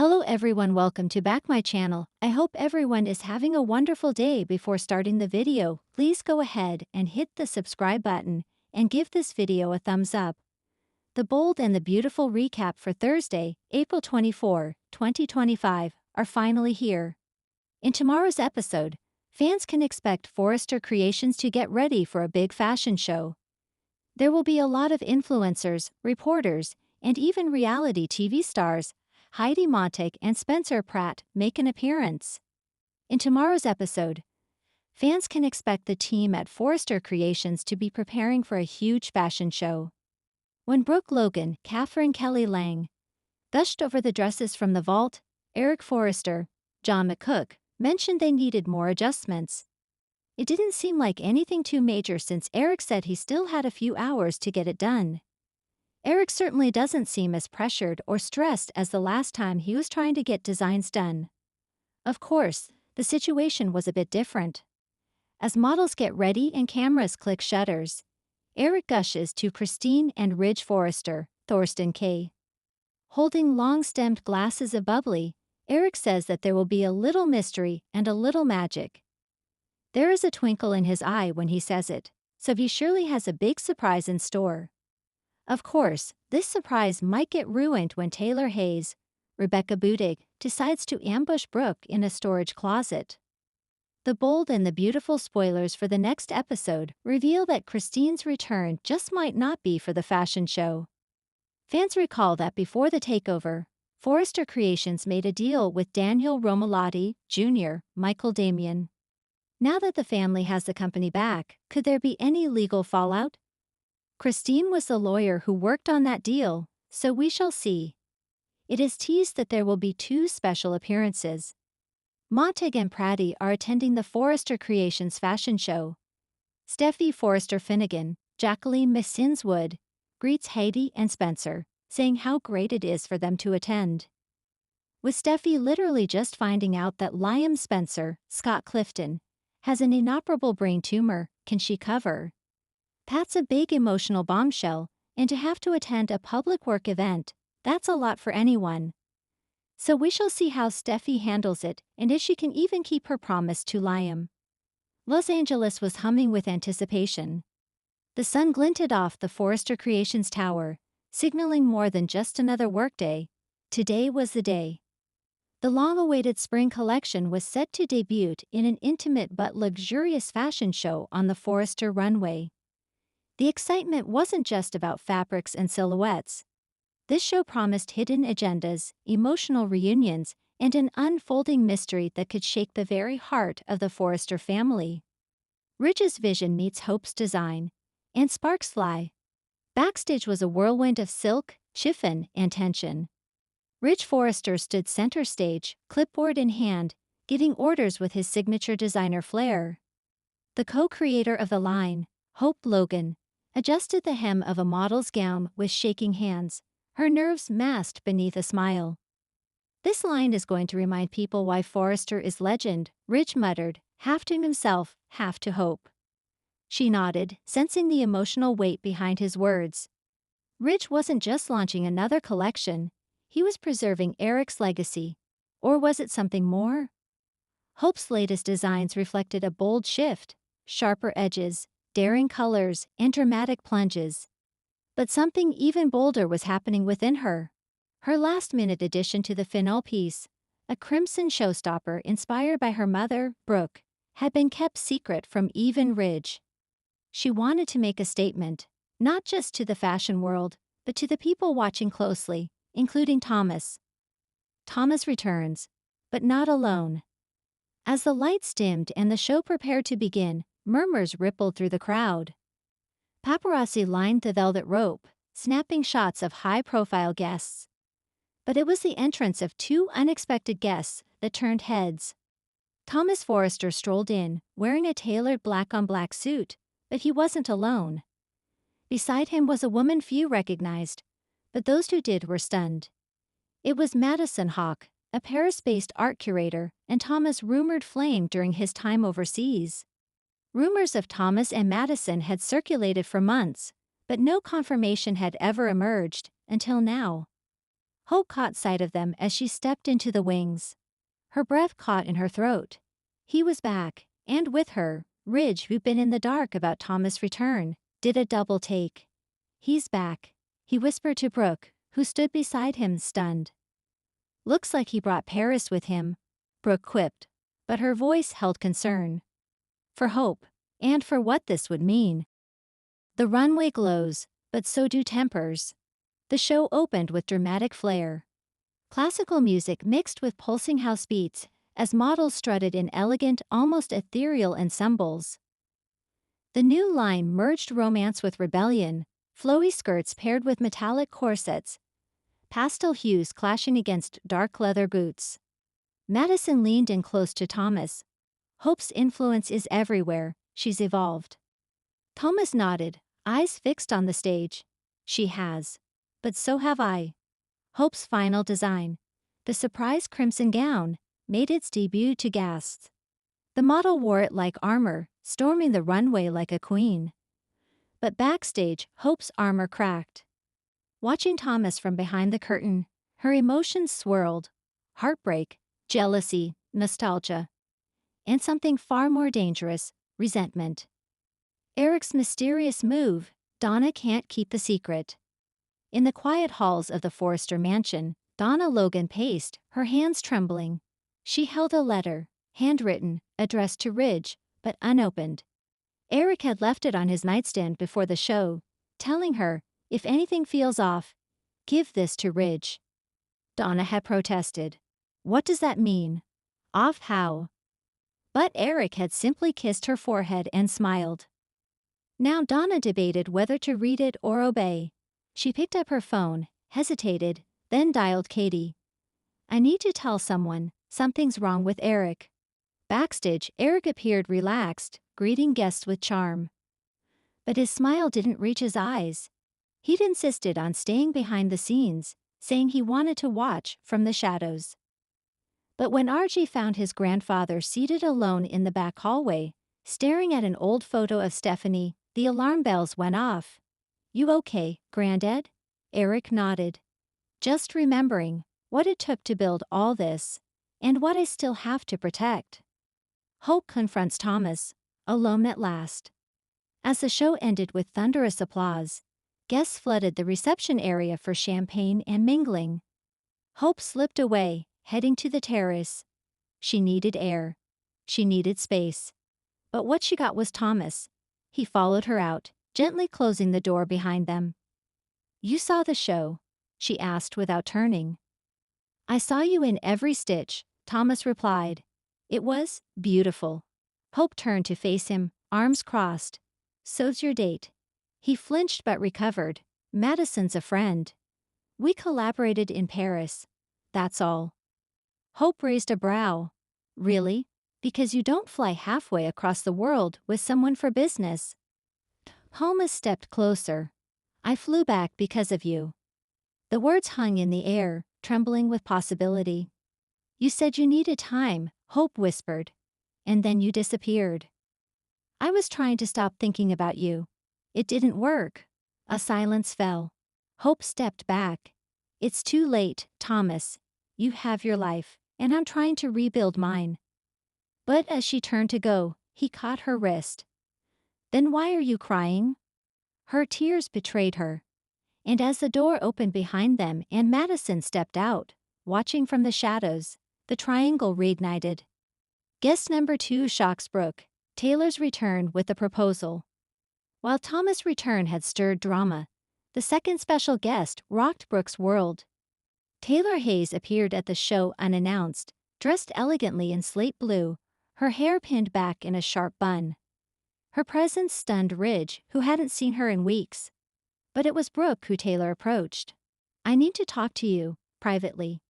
Hello everyone, welcome to back my channel. I hope everyone is having a wonderful day. Before starting the video, please go ahead and hit the subscribe button and give this video a thumbs up. The bold and the beautiful recap for Thursday, April 24, 2025 are finally here. In tomorrow's episode, fans can expect Forrester Creations to get ready for a big fashion show. There will be a lot of influencers, reporters, and even reality TV stars. Heidi Montag and Spencer Pratt make an appearance. In tomorrow's episode, fans can expect the team at Forrester Creations to be preparing for a huge fashion show. When Brooke Logan, Catherine Kelly Lang, gushed over the dresses from the vault, Eric Forrester, John McCook, mentioned they needed more adjustments. It didn't seem like anything too major since Eric said he still had a few hours to get it done. Eric certainly doesn't seem as pressured or stressed as the last time he was trying to get designs done. Of course, the situation was a bit different. As models get ready and cameras click shutters, Eric gushes to Christine and Ridge Forrester, Thorsten Kaye. Holding long-stemmed glasses of bubbly, Eric says that there will be a little mystery and a little magic. There is a twinkle in his eye when he says it, so he surely has a big surprise in store. Of course, this surprise might get ruined when Taylor Hayes, Rebecca Budig, decides to ambush Brooke in a storage closet. The bold and the beautiful spoilers for the next episode reveal that Christine's return just might not be for the fashion show. Fans recall that before the takeover, Forrester Creations made a deal with Daniel Romalotti, Jr., Michael Damian. Now that the family has the company back, could there be any legal fallout? Christine was the lawyer who worked on that deal, so we shall see. It is teased that there will be two special appearances. Montag and Pratty are attending the Forrester Creations fashion show. Steffy Forrester Finnegan, Jacqueline Messinswood, greets Heidi and Spencer, saying how great it is for them to attend. With Steffy literally just finding out that Liam Spencer, Scott Clifton, has an inoperable brain tumor, can she cover? Pat's a big emotional bombshell, and to have to attend a public work event, that's a lot for anyone. So we shall see how Steffy handles it and if she can even keep her promise to Liam. Los Angeles was humming with anticipation. The sun glinted off the Forrester Creations tower, signaling more than just another workday. Today was the day. The long-awaited spring collection was set to debut in an intimate but luxurious fashion show on the Forrester runway. The excitement wasn't just about fabrics and silhouettes. This show promised hidden agendas, emotional reunions, and an unfolding mystery that could shake the very heart of the Forrester family. Ridge's vision meets Hope's design, and sparks fly. Backstage was a whirlwind of silk, chiffon, and tension. Ridge Forrester stood center stage, clipboard in hand, giving orders with his signature designer flair. The co-creator of the line, Hope Logan, adjusted the hem of a model's gown with shaking hands, her nerves masked beneath a smile. This line is going to remind people why Forrester is legend, Ridge muttered, half to himself, half to Hope. She nodded, sensing the emotional weight behind his words. Ridge wasn't just launching another collection, he was preserving Eric's legacy. Or was it something more? Hope's latest designs reflected a bold shift, sharper edges, daring colors, and dramatic plunges. But something even bolder was happening within her. Her last-minute addition to the finale piece, a crimson showstopper inspired by her mother, Brooke, had been kept secret from Eve and Ridge. She wanted to make a statement, not just to the fashion world, but to the people watching closely, including Thomas. Thomas returns, but not alone. As the lights dimmed and the show prepared to begin, murmurs rippled through the crowd. Paparazzi lined the velvet rope, snapping shots of high-profile guests. But it was the entrance of two unexpected guests that turned heads. Thomas Forrester strolled in, wearing a tailored black-on-black suit, but he wasn't alone. Beside him was a woman few recognized, but those who did were stunned. It was Madison Hawk, a Paris-based art curator, and Thomas' rumored flame during his time overseas. Rumors of Thomas and Madison had circulated for months, but no confirmation had ever emerged, until now. Hope caught sight of them as she stepped into the wings. Her breath caught in her throat. He was back, and with her, Ridge, who'd been in the dark about Thomas' return, did a double take. "He's back," he whispered to Brooke, who stood beside him stunned. "Looks like he brought Paris with him," Brooke quipped, but her voice held concern. For Hope, and for what this would mean. The runway glows, but so do tempers. The show opened with dramatic flair. Classical music mixed with pulsing house beats as models strutted in elegant, almost ethereal ensembles. The new line merged romance with rebellion, flowy skirts paired with metallic corsets, pastel hues clashing against dark leather boots. Madison leaned in close to Thomas. "Hope's influence is everywhere, she's evolved." Thomas nodded, eyes fixed on the stage. "She has. But so have I." Hope's final design, the surprise crimson gown, made its debut to gasps. The model wore it like armor, storming the runway like a queen. But backstage, Hope's armor cracked. Watching Thomas from behind the curtain, her emotions swirled. Heartbreak, jealousy, nostalgia. And something far more dangerous, resentment. Eric's mysterious move, Donna can't keep the secret. In the quiet halls of the Forrester mansion, Donna Logan paced, her hands trembling. She held a letter, handwritten, addressed to Ridge, but unopened. Eric had left it on his nightstand before the show, telling her, "If anything feels off, give this to Ridge." Donna had protested. "What does that mean? Off how?" But Eric had simply kissed her forehead and smiled. Now Donna debated whether to read it or obey. She picked up her phone, hesitated, then dialed Katie. "I need to tell someone, something's wrong with Eric." Backstage, Eric appeared relaxed, greeting guests with charm. But his smile didn't reach his eyes. He'd insisted on staying behind the scenes, saying he wanted to watch from the shadows. But when Archie found his grandfather seated alone in the back hallway, staring at an old photo of Stephanie, the alarm bells went off. "You okay, Granddad?" Eric nodded. "Just remembering what it took to build all this, and what I still have to protect." Hope confronts Thomas, alone at last. As the show ended with thunderous applause, guests flooded the reception area for champagne and mingling. Hope slipped away, heading to the terrace. She needed air. She needed space. But what she got was Thomas. He followed her out, gently closing the door behind them. "You saw the show?" she asked without turning. "I saw you in every stitch," Thomas replied. "It was beautiful." Hope turned to face him, arms crossed. "So's your date." He flinched but recovered. "Madison's a friend. We collaborated in Paris. That's all." Hope raised a brow. "Really? Because you don't fly halfway across the world with someone for business." Thomas stepped closer. "I flew back because of you." The words hung in the air, trembling with possibility. "You said you needed time," Hope whispered. "And then you disappeared." "I was trying to stop thinking about you. It didn't work." A silence fell. Hope stepped back. "It's too late, Thomas. You have your life, and I'm trying to rebuild mine." But as she turned to go, he caught her wrist. "Then why are you crying?" Her tears betrayed her. And as the door opened behind them and Madison stepped out, watching from the shadows, the triangle reignited. Guest number 2 shocks Brooke. Taylor's return with a proposal. While Thomas' return had stirred drama, the second special guest rocked Brooke's world. Taylor Hayes appeared at the show unannounced, dressed elegantly in slate blue, her hair pinned back in a sharp bun. Her presence stunned Ridge, who hadn't seen her in weeks. But it was Brooke who Taylor approached. "I need to talk to you, privately."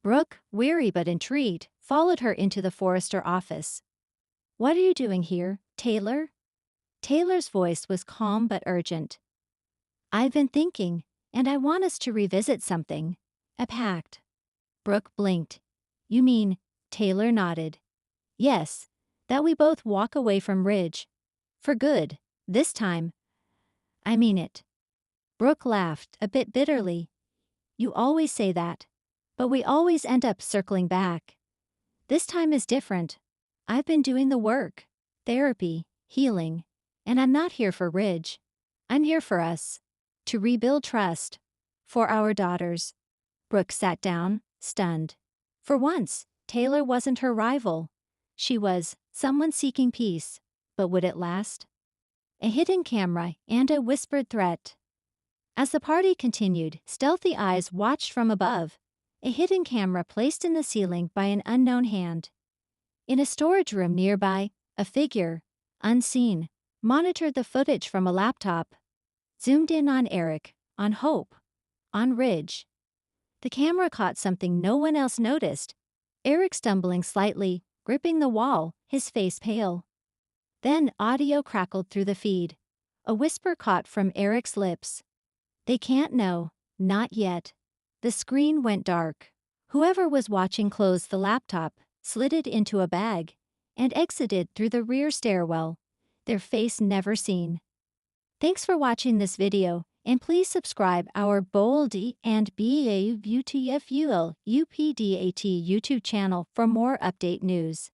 Brooke, weary but intrigued, followed her into the Forrester office. "What are you doing here, Taylor?" Taylor's voice was calm but urgent. "I've been thinking, and I want us to revisit something. A pact." Brooke blinked. "You mean," Taylor nodded. "Yes, that we both walk away from Ridge. For good, this time. I mean it." Brooke laughed, a bit bitterly. You always say that. But we always end up circling back. This time is different. I've been doing the work, therapy, healing, and I'm not here for Ridge. I'm here for us. To rebuild trust. For our daughters. Brooke sat down, stunned. For once, Taylor wasn't her rival. She was someone seeking peace. But would it last? A hidden camera and a whispered threat. As the party continued, stealthy eyes watched from above. A hidden camera placed in the ceiling by an unknown hand. In a storage room nearby, a figure, unseen, monitored the footage from a laptop. Zoomed in on Eric, on Hope, on Ridge. The camera caught something no one else noticed. Eric stumbling slightly, gripping the wall, his face pale. Then audio crackled through the feed. A whisper caught from Eric's lips. They can't know, not yet. The screen went dark. Whoever was watching closed the laptop, slid it into a bag, and exited through the rear stairwell, their face never seen. Thanks for watching this video, and please subscribe our Bold and BAUTFUL UPDAT YouTube channel for more update news.